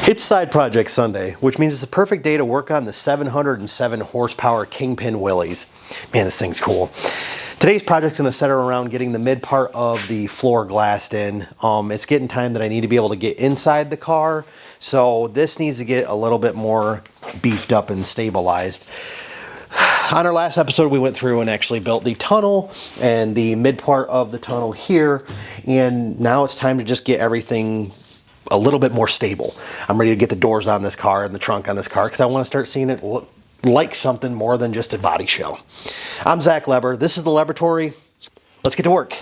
It's Side Project Sunday, which means it's the perfect day to work on the 707 horsepower Kingpin Willys. Man, this thing's cool. Today's project's going to center around getting the mid part of the floor glassed in. It's getting time that I need to be able to get inside the car, so this needs to get a little bit more beefed up and stabilized. On our last episode, we went through and actually built the tunnel and the mid part of the tunnel here, and now it's time to just get everything a little bit more stable. I'm ready to get the doors on this car and the trunk on this car because I want to start seeing it look like something more than just a body shell. I'm Zach Leber. This is the Laboratory. Let's get to work.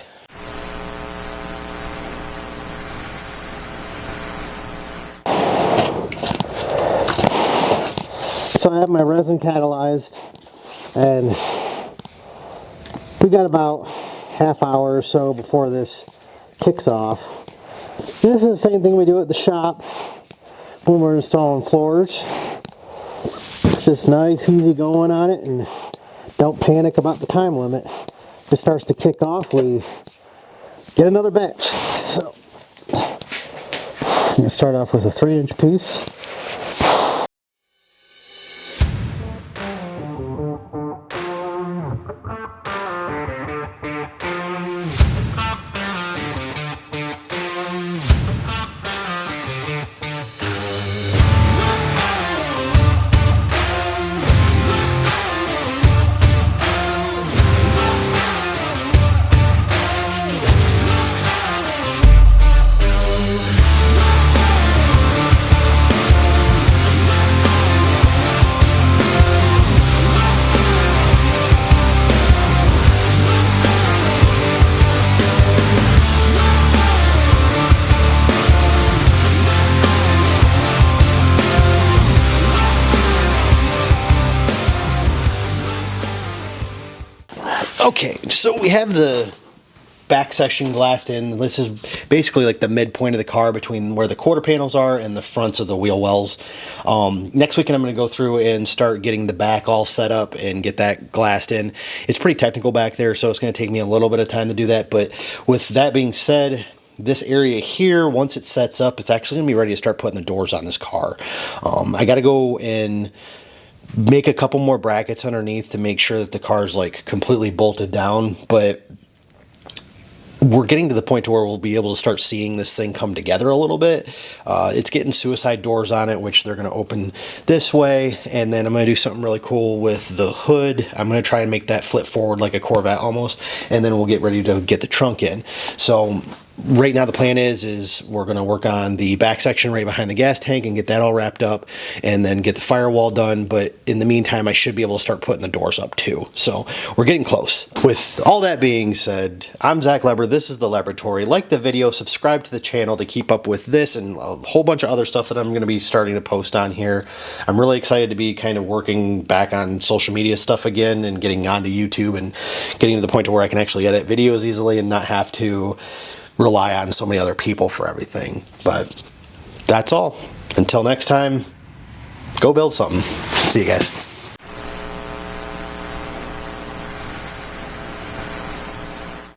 So I have my resin catalyzed, and we got about half hour or so before this kicks off. This is the same thing we do at the shop when we're installing floors. It's just nice, easy going on it, and don't panic about the time limit. If it starts to kick off, we get another batch. So I'm going to start off with a 3-inch piece. Okay, so we have the back section glassed in. This is basically like the midpoint of the car between where the quarter panels are and the fronts of the wheel wells. Next weekend I'm going to go through and start getting the back all set up and get that glassed in. It's pretty technical back there, so it's going to take me a little bit of time to do that. But with that being said, this area here, once it sets up, it's actually going to be ready to start putting the doors on this car. I got to go and make a couple more brackets underneath to make sure that the car's like completely bolted down, but we're getting to the point to where we'll be able to start seeing this thing come together a little bit. It's getting suicide doors on it, which they're going to open this way, and then I'm going to do something really cool with the hood. I'm going to try and make that flip forward like a Corvette almost, and then we'll get ready to get the trunk in. So right now the plan is we're going to work on the back section right behind the gas tank and get that all wrapped up, and then get the firewall done. But in the meantime, I should be able to start putting the doors up too. So we're getting close. With all that being said, I'm Zach Leber. This is the Laboratory. Like the video, subscribe to the channel to keep up with this and a whole bunch of other stuff that I'm going to be starting to post on here. I'm really excited to be kind of working back on social media stuff again and getting onto YouTube and getting to the point to where I can actually edit videos easily and not have to rely on so many other people for everything. But that's all. Until next time, go build something. See you guys.